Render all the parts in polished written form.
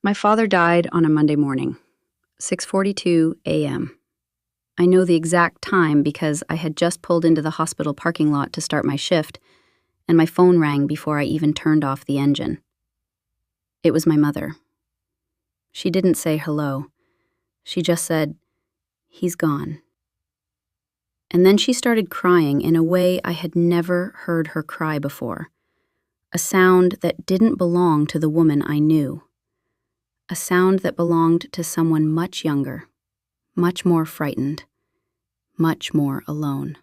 My father died on a Monday morning, 6:42 a.m. I know the exact time because I had just pulled into the hospital parking lot to start my shift, and my phone rang before I even turned off the engine. It was my mother. She didn't say hello. She just said, "He's gone." And then she started crying in a way I had never heard her cry before, a sound that didn't belong to the woman I knew. A sound that belonged to someone much younger, much more frightened, much more alone.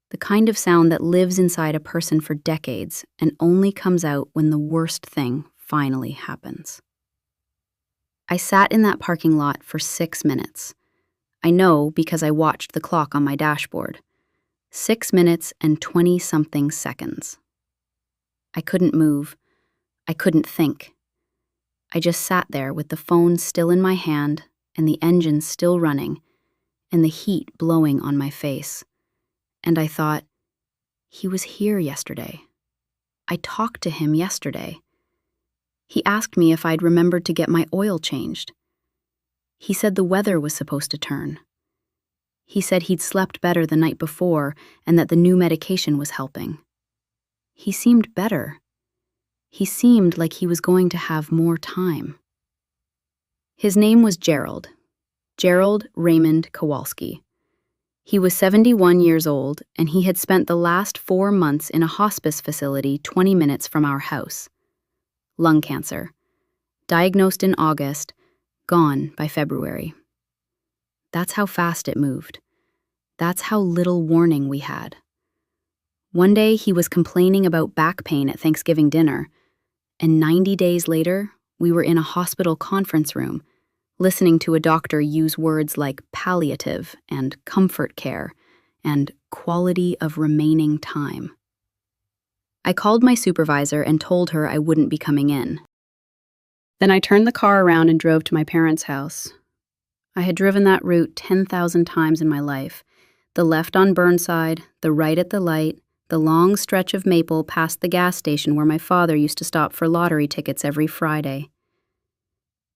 The kind of sound that lives inside a person for decades and only comes out when the worst thing finally happens. I sat in that parking lot for 6 minutes. I know because I watched the clock on my dashboard. 6 minutes and 20-something seconds. I couldn't move. I couldn't think. I just sat there with the phone still in my hand and the engine still running and the heat blowing on my face. And I thought, he was here yesterday. I talked to him yesterday. He asked me if I'd remembered to get my oil changed. He said the weather was supposed to turn. He said he'd slept better the night before and that the new medication was helping. He seemed better. He seemed like he was going to have more time. His name was Gerald Raymond Kowalski. He was 71 years old, and he had spent the last 4 months in a hospice facility 20 minutes from our house. Lung cancer. Diagnosed in August, gone by February. That's how fast it moved. That's how little warning we had. One day he was complaining about back pain at Thanksgiving dinner, and 90 days later, we were in a hospital conference room, listening to a doctor use words like palliative and comfort care and quality of remaining time. I called my supervisor and told her I wouldn't be coming in. Then I turned the car around and drove to my parents' house. I had driven that route 10,000 times in my life. The left on Burnside, the right at the light, the long stretch of maple past the gas station where my father used to stop for lottery tickets every Friday.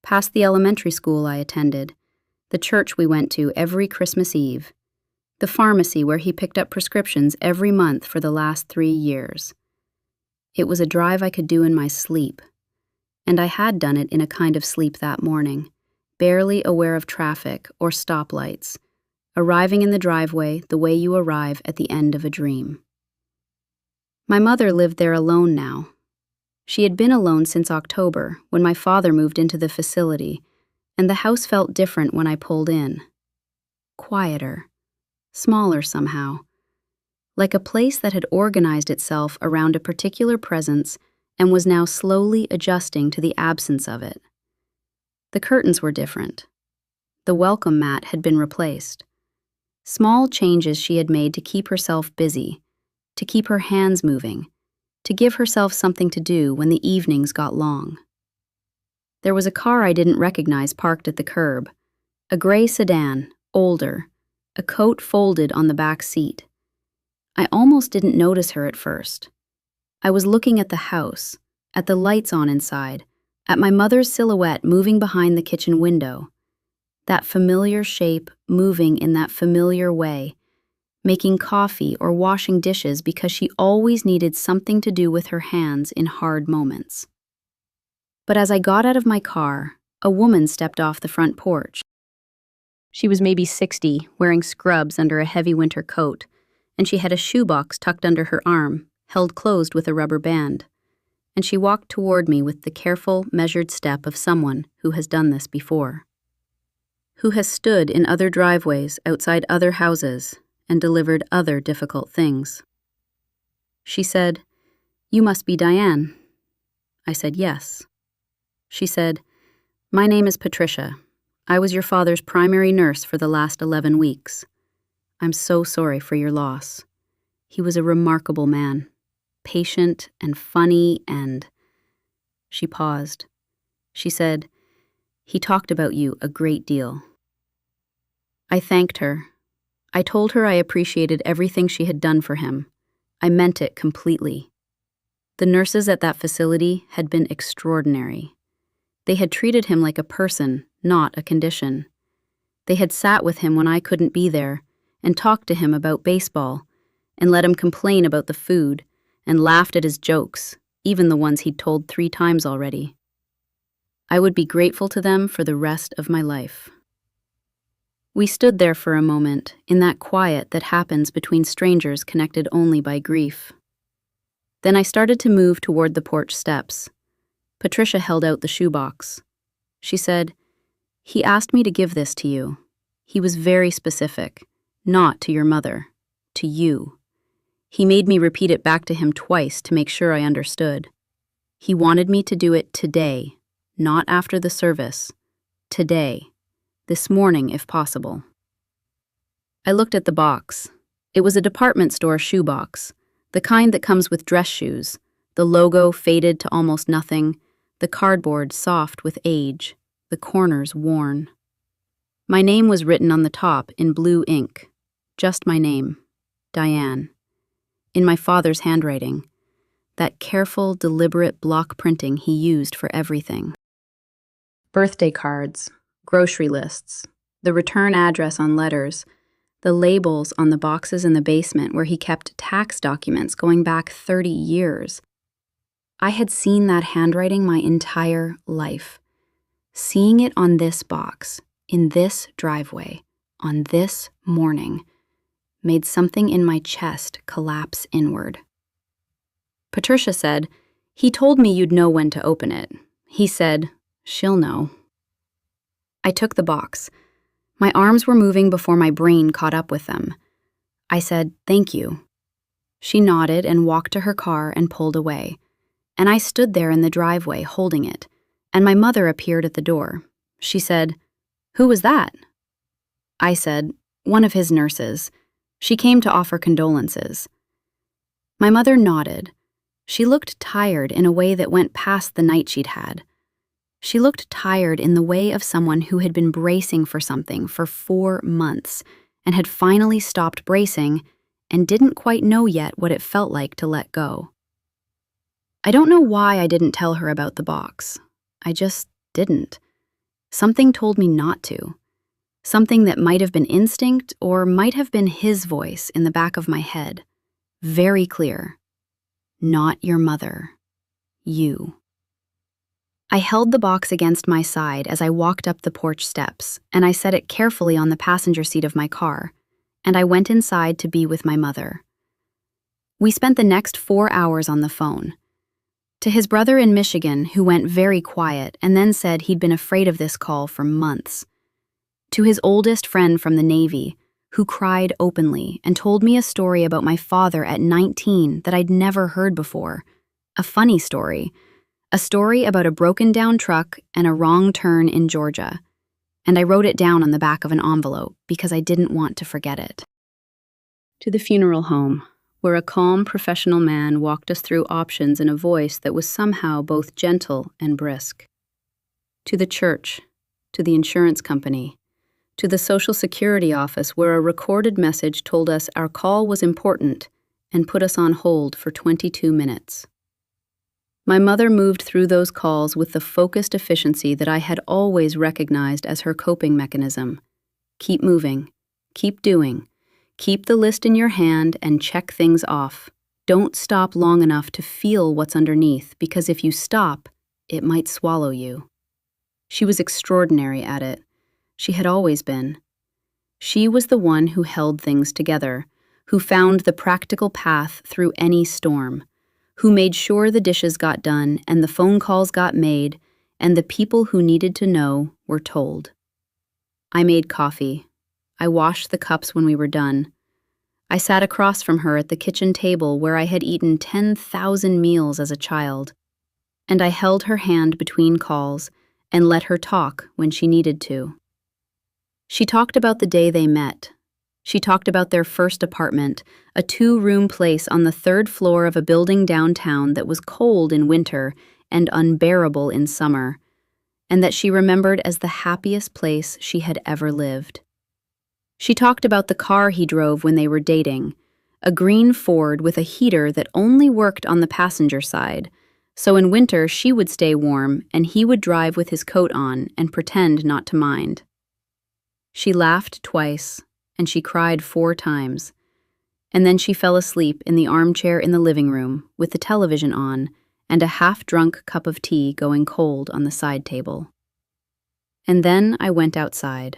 Past the elementary school I attended, the church we went to every Christmas Eve, the pharmacy where he picked up prescriptions every month for the last 3 years. It was a drive I could do in my sleep, and I had done it in a kind of sleep that morning, barely aware of traffic or stoplights, arriving in the driveway the way you arrive at the end of a dream. My mother lived there alone now. She had been alone since October, when my father moved into the facility, and the house felt different when I pulled in. Quieter, smaller somehow, like a place that had organized itself around a particular presence and was now slowly adjusting to the absence of it. The curtains were different. The welcome mat had been replaced. Small changes she had made to keep herself busy, to keep her hands moving, to give herself something to do when the evenings got long. There was a car I didn't recognize parked at the curb, a gray sedan, older, a coat folded on the back seat. I almost didn't notice her at first. I was looking at the house, at the lights on inside, at my mother's silhouette moving behind the kitchen window, that familiar shape moving in that familiar way, making coffee or washing dishes because she always needed something to do with her hands in hard moments. But as I got out of my car, a woman stepped off the front porch. She was maybe 60, wearing scrubs under a heavy winter coat, and she had a shoebox tucked under her arm, held closed with a rubber band. And she walked toward me with the careful, measured step of someone who has done this before, who has stood in other driveways outside other houses and delivered other difficult things. She said, "You must be Diane." I said, "Yes." She said, "My name is Patricia. I was your father's primary nurse for the last 11 weeks. I'm so sorry for your loss. He was a remarkable man, patient and funny and..." She paused. She said, "He talked about you a great deal." I thanked her. I told her I appreciated everything she had done for him. I meant it completely. The nurses at that facility had been extraordinary. They had treated him like a person, not a condition. They had sat with him when I couldn't be there, and talked to him about baseball, and let him complain about the food, and laughed at his jokes, even the ones he'd told 3 times already. I would be grateful to them for the rest of my life. We stood there for a moment, in that quiet that happens between strangers connected only by grief. Then I started to move toward the porch steps. Patricia held out the shoebox. She said, "He asked me to give this to you. He was very specific. Not to your mother. To you. He made me repeat it back to him twice to make sure I understood. He wanted me to do it today, not after the service. Today. This morning, if possible." I looked at the box. It was a department store shoebox, the kind that comes with dress shoes, the logo faded to almost nothing, the cardboard soft with age, the corners worn. My name was written on the top in blue ink. Just my name, Diane. In my father's handwriting, that careful, deliberate block printing he used for everything. Birthday cards, grocery lists, the return address on letters, the labels on the boxes in the basement where he kept tax documents going back 30 years. I had seen that handwriting my entire life. Seeing it on this box, in this driveway, on this morning, made something in my chest collapse inward. Patricia said, "He told me you'd know when to open it." He said, "She'll know." I took the box. My arms were moving before my brain caught up with them. I said, "Thank you." She nodded and walked to her car and pulled away, and I stood there in the driveway holding it, and my mother appeared at the door. She said, "Who was that?" I said, "One of his nurses. She came to offer condolences." My mother nodded. She looked tired in a way that went past the night she'd had. She looked tired in the way of someone who had been bracing for something for 4 months and had finally stopped bracing and didn't quite know yet what it felt like to let go. I don't know why I didn't tell her about the box. I just didn't. Something told me not to. Something that might have been instinct or might have been his voice in the back of my head. Very clear. Not your mother. You. I held the box against my side as I walked up the porch steps, and I set it carefully on the passenger seat of my car, and I went inside to be with my mother. We spent the next 4 hours on the phone. To his brother in Michigan, who went very quiet and then said he'd been afraid of this call for months. To his oldest friend from the Navy, who cried openly and told me a story about my father at 19 that I'd never heard before. A funny story. A story about a broken-down truck and a wrong turn in Georgia. And I wrote it down on the back of an envelope because I didn't want to forget it. To the funeral home, where a calm professional man walked us through options in a voice that was somehow both gentle and brisk. To the church, to the insurance company, to the Social Security office where a recorded message told us our call was important and put us on hold for 22 minutes. My mother moved through those calls with the focused efficiency that I had always recognized as her coping mechanism. Keep moving. Keep doing. Keep the list in your hand and check things off. Don't stop long enough to feel what's underneath, because if you stop, it might swallow you. She was extraordinary at it. She had always been. She was the one who held things together, who found the practical path through any storm, who made sure the dishes got done and the phone calls got made and the people who needed to know were told. I made coffee. I washed the cups when we were done. I sat across from her at the kitchen table where I had eaten 10,000 meals as a child, and I held her hand between calls and let her talk when she needed to. She talked about the day they met. She talked about their first apartment, a 2-room place on the 3rd floor of a building downtown that was cold in winter and unbearable in summer, and that she remembered as the happiest place she had ever lived. She talked about the car he drove when they were dating, a green Ford with a heater that only worked on the passenger side, So in winter, she would stay warm, and he would drive with his coat on and pretend not to mind. She laughed twice, and she cried 4 times, and then she fell asleep in the armchair in the living room with the television on and a half-drunk cup of tea going cold on the side table. And then I went outside.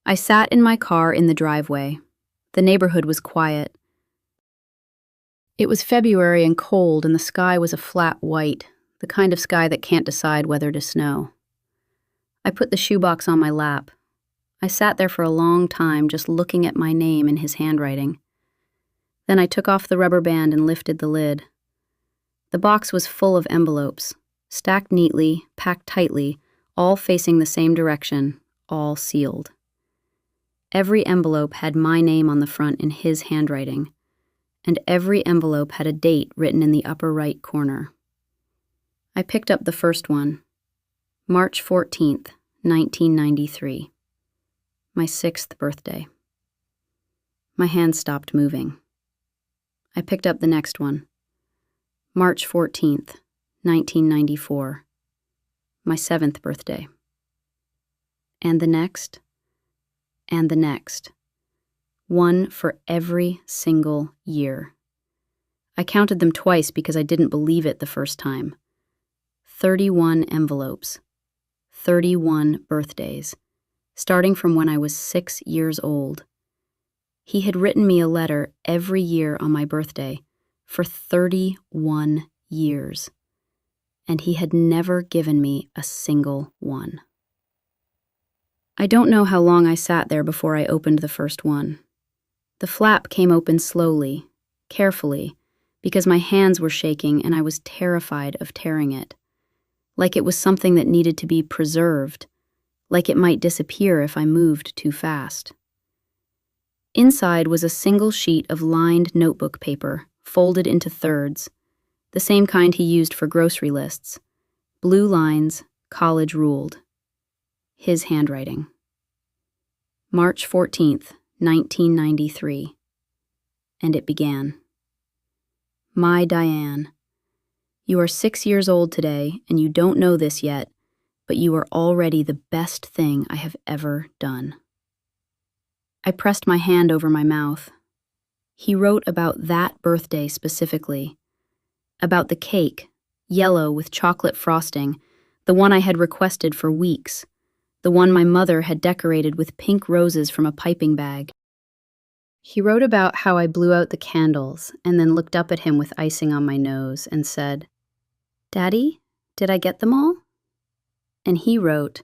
I sat in my car in the driveway. The neighborhood was quiet. It was February and cold, and the sky was a flat white, the kind of sky that can't decide whether to snow. I put the shoebox on my lap. I sat there for a long time just looking at my name in his handwriting. Then I took off the rubber band and lifted the lid. The box was full of envelopes, stacked neatly, packed tightly, all facing the same direction, all sealed. Every envelope had my name on the front in his handwriting, and every envelope had a date written in the upper right corner. I picked up the first one, March 14th, 1993, my 6th birthday. My hand stopped moving. I picked up the next one, March 14th, 1994, my 7th birthday. And the next, and the next. One for every single year. I counted them twice because I didn't believe it the first time. 31 envelopes, 31 birthdays, starting from when I was 6 years old. He had written me a letter every year on my birthday for 31 years, and he had never given me a single one. I don't know how long I sat there before I opened the first one. The flap came open slowly, carefully, because my hands were shaking and I was terrified of tearing it, like it was something that needed to be preserved, like it might disappear if I moved too fast. Inside was a single sheet of lined notebook paper, folded into thirds, the same kind he used for grocery lists. Blue lines, college ruled. His handwriting. March 14th, 1993. And it began. My Diane, you are 6 years old today, and you don't know this yet, but you are already the best thing I have ever done. I pressed my hand over my mouth. He wrote about that birthday specifically, about the cake, yellow with chocolate frosting, the one I had requested for weeks, the one my mother had decorated with pink roses from a piping bag. He wrote about how I blew out the candles and then looked up at him with icing on my nose and said, "Daddy, did I get them all?" And he wrote,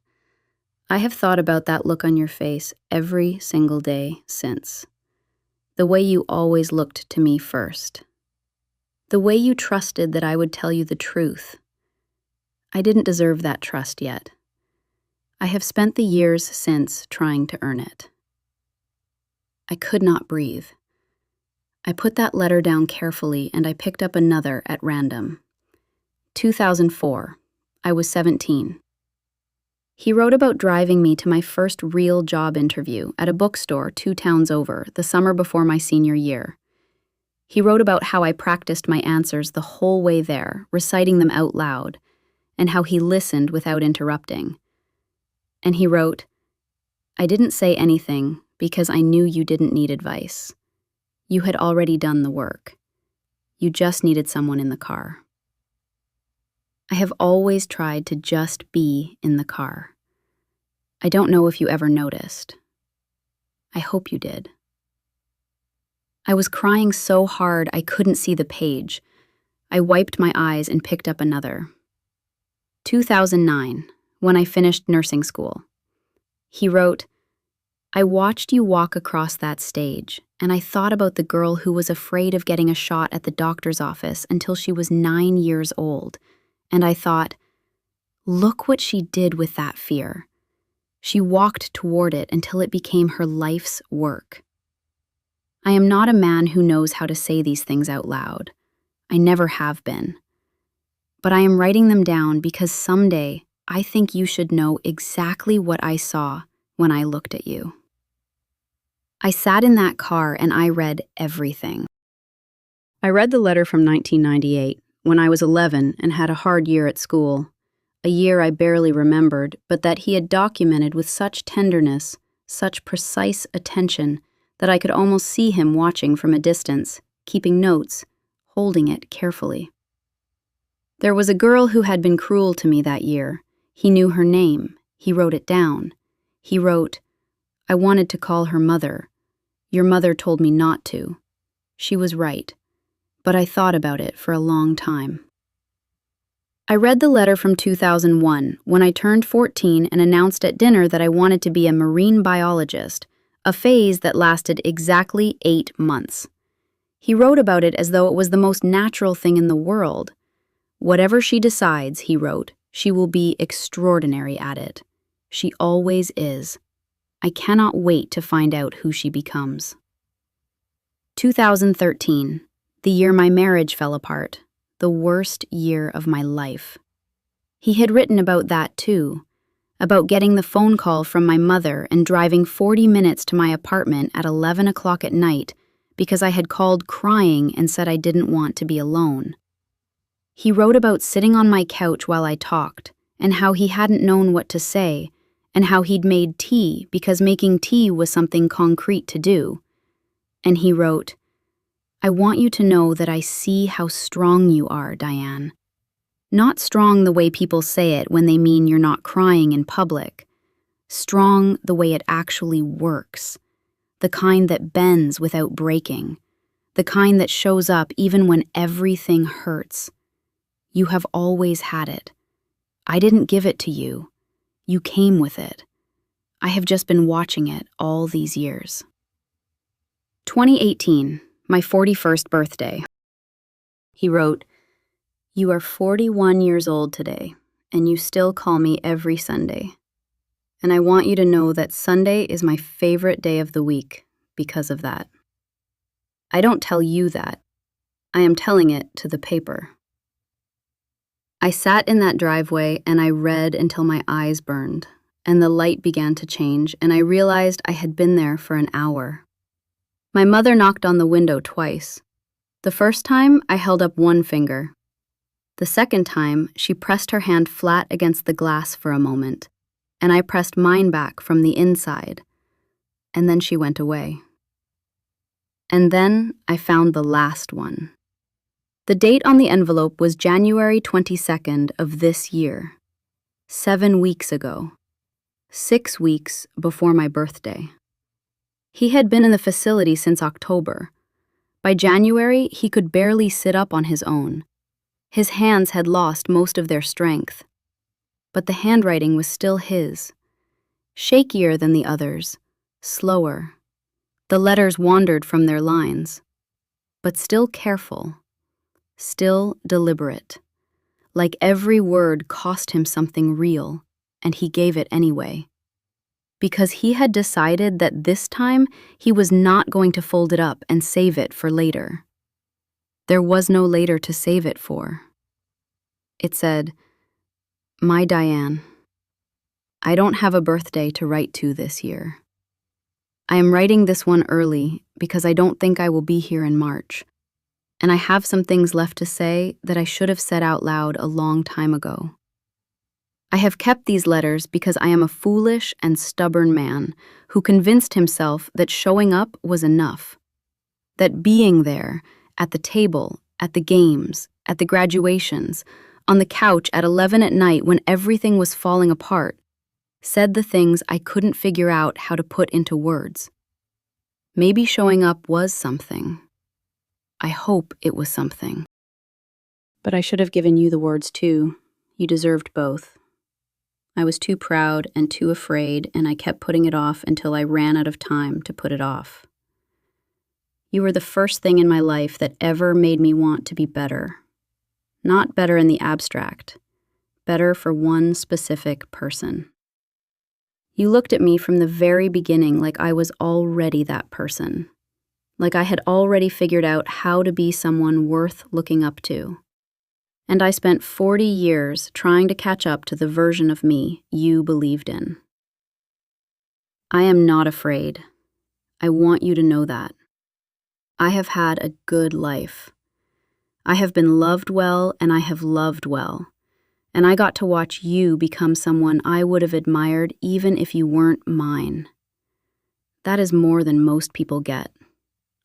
"I have thought about that look on your face every single day since. The way you always looked to me first. The way you trusted that I would tell you the truth. I didn't deserve that trust yet. I have spent the years since trying to earn it." I could not breathe. I put that letter down carefully and I picked up another at random. 2004. I was 17. He wrote about driving me to my first real job interview at a bookstore 2 towns over, the summer before my senior year. He wrote about how I practiced my answers the whole way there, reciting them out loud, and how he listened without interrupting. And he wrote, "I didn't say anything because I knew you didn't need advice. You had already done the work. You just needed someone in the car." I have always tried to just be in the car. I don't know if you ever noticed. I hope you did. I was crying so hard I couldn't see the page. I wiped my eyes and picked up another. 2009, when I finished nursing school. He wrote, "I watched you walk across that stage, and I thought about the girl who was afraid of getting a shot at the doctor's office until she was 9 years old. And I thought, look what she did with that fear. She walked toward it until it became her life's work." I am not a man who knows how to say these things out loud. I never have been. But I am writing them down because someday I think you should know exactly what I saw when I looked at you. I sat in that car and I read everything. I read the letter from 1998, when I was 11 and had a hard year at school, a year I barely remembered, but that he had documented with such tenderness, such precise attention, that I could almost see him watching from a distance, keeping notes, holding it carefully. There was a girl who had been cruel to me that year. He knew her name. He wrote it down. He wrote, "I wanted to call her mother. Your mother told me not to. She was right. But I thought about it for a long time." I read the letter from 2001 when I turned 14 and announced at dinner that I wanted to be a marine biologist, a phase that lasted exactly 8 months. He wrote about it as though it was the most natural thing in the world. "Whatever she decides," he wrote, "she will be extraordinary at it. She always is. I cannot wait to find out who she becomes." 2013, the year my marriage fell apart, the worst year of my life. He had written about that too, about getting the phone call from my mother and driving 40 minutes to my apartment at 11 o'clock at night because I had called crying and said I didn't want to be alone. He wrote about sitting on my couch while I talked, and how he hadn't known what to say, and how he'd made tea because making tea was something concrete to do. And he wrote, "I want you to know that I see how strong you are, Diane. Not strong the way people say it when they mean you're not crying in public. Strong the way it actually works. The kind that bends without breaking. The kind that shows up even when everything hurts. You have always had it. I didn't give it to you. You came with it. I have just been watching it all these years." 2018, my 41st birthday. He wrote, "You are 41 years old today, and you still call me every Sunday. And I want you to know that Sunday is my favorite day of the week because of that. I don't tell you that. I am telling it to the paper." I sat in that driveway and I read until my eyes burned, and the light began to change, and I realized I had been there for an hour. My mother knocked on the window twice. The first time, I held up one finger. The second time, she pressed her hand flat against the glass for a moment, and I pressed mine back from the inside, and then she went away. And then I found the last one. The date on the envelope was January 22nd of this year, 7 weeks ago, 6 weeks before my birthday. He had been in the facility since October. By January, he could barely sit up on his own. His hands had lost most of their strength. But the handwriting was still his, shakier than the others, slower. The letters wandered from their lines, but still careful. Still deliberate, like every word cost him something real, and he gave it anyway. Because he had decided that this time he was not going to fold it up and save it for later. There was no later to save it for. It said, "My Diane, I don't have a birthday to write to this year. I am writing this one early because I don't think I will be here in March. And I have some things left to say that I should have said out loud a long time ago. I have kept these letters because I am a foolish and stubborn man who convinced himself that showing up was enough, that being there, at the table, at the games, at the graduations, on the couch at 11 at night when everything was falling apart, said the things I couldn't figure out how to put into words. Maybe showing up was something. I hope it was something. But I should have given you the words too. You deserved both. I was too proud and too afraid, and I kept putting it off until I ran out of time to put it off. You were the first thing in my life that ever made me want to be better. Not better in the abstract, better for one specific person. You looked at me from the very beginning like I was already that person. Like I had already figured out how to be someone worth looking up to. And I spent 40 years trying to catch up to the version of me you believed in. I am not afraid. I want you to know that. I have had a good life. I have been loved well and I have loved well. And I got to watch you become someone I would have admired even if you weren't mine. That is more than most people get.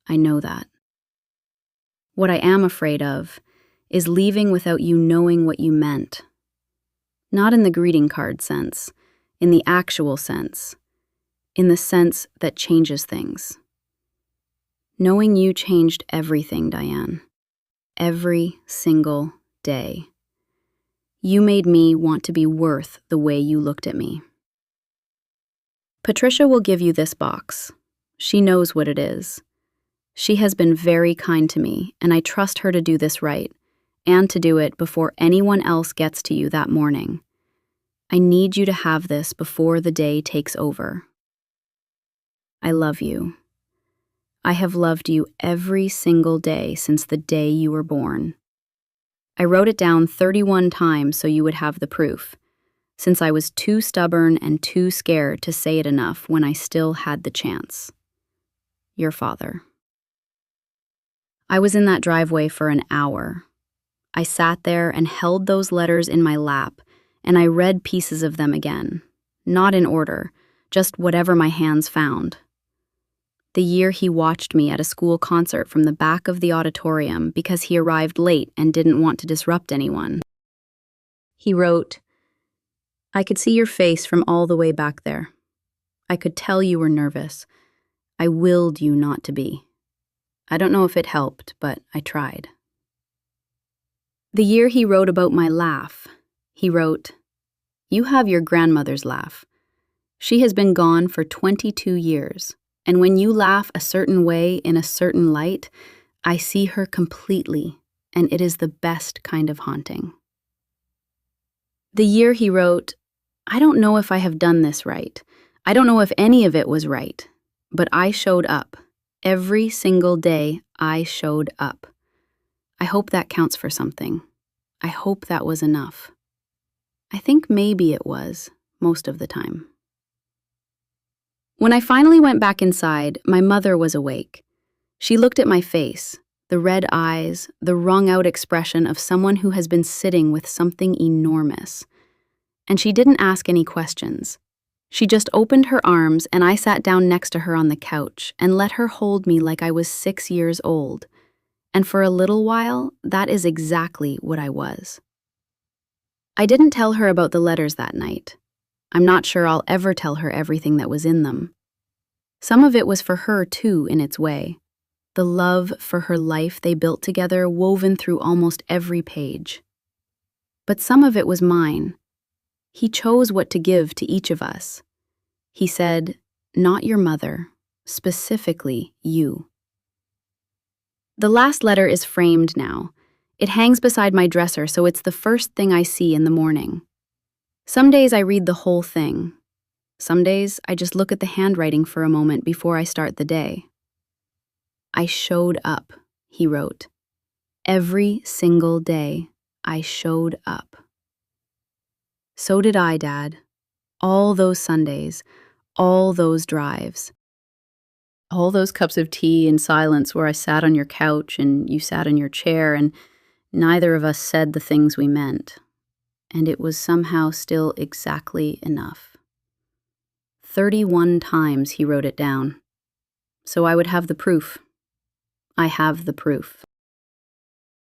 I know that. What I am afraid of is leaving without you knowing what you meant. Not in the greeting card sense, in the actual sense, in the sense that changes things. Knowing you changed everything, Diane. Every single day. You made me want to be worth the way you looked at me. Patricia will give you this box. She knows what it is. She has been very kind to me, and I trust her to do this right, and to do it before anyone else gets to you that morning. I need you to have this before the day takes over. I love you. I have loved you every single day since the day you were born. I wrote it down 31 times so you would have the proof, since I was too stubborn and too scared to say it enough when I still had the chance. Your father. I was in that driveway for an hour. I sat there and held those letters in my lap, and I read pieces of them again. Not in order, just whatever my hands found. The year he watched me at a school concert from the back of the auditorium because he arrived late and didn't want to disrupt anyone. He wrote, I could see your face from all the way back there. I could tell you were nervous. I willed you not to be. I don't know if it helped, but I tried. The year he wrote about my laugh, he wrote, You have your grandmother's laugh. She has been gone for 22 years. And when you laugh a certain way in a certain light, I see her completely, and it is the best kind of haunting. The year he wrote, I don't know if I have done this right. I don't know if any of it was right, but I showed up. Every single day, I showed up. I hope that counts for something. I hope that was enough. I think maybe it was, most of the time. When I finally went back inside, my mother was awake. She looked at my face, the red eyes, the wrung-out expression of someone who has been sitting with something enormous. And she didn't ask any questions. She just opened her arms, and I sat down next to her on the couch and let her hold me like I was 6 years old. And for a little while, that is exactly what I was. I didn't tell her about the letters that night. I'm not sure I'll ever tell her everything that was in them. Some of it was for her, too, in its way. The love for her life they built together woven through almost every page. But some of it was mine. He chose what to give to each of us. He said, not your mother, specifically you. The last letter is framed now. It hangs beside my dresser, so it's the first thing I see in the morning. Some days I read the whole thing. Some days I just look at the handwriting for a moment before I start the day. I showed up, he wrote. Every single day, I showed up. So did I, Dad. All those Sundays, all those drives. All those cups of tea in silence where I sat on your couch and you sat in your chair and neither of us said the things we meant. And it was somehow still exactly enough. 31 times he wrote it down. So I would have the proof. I have the proof.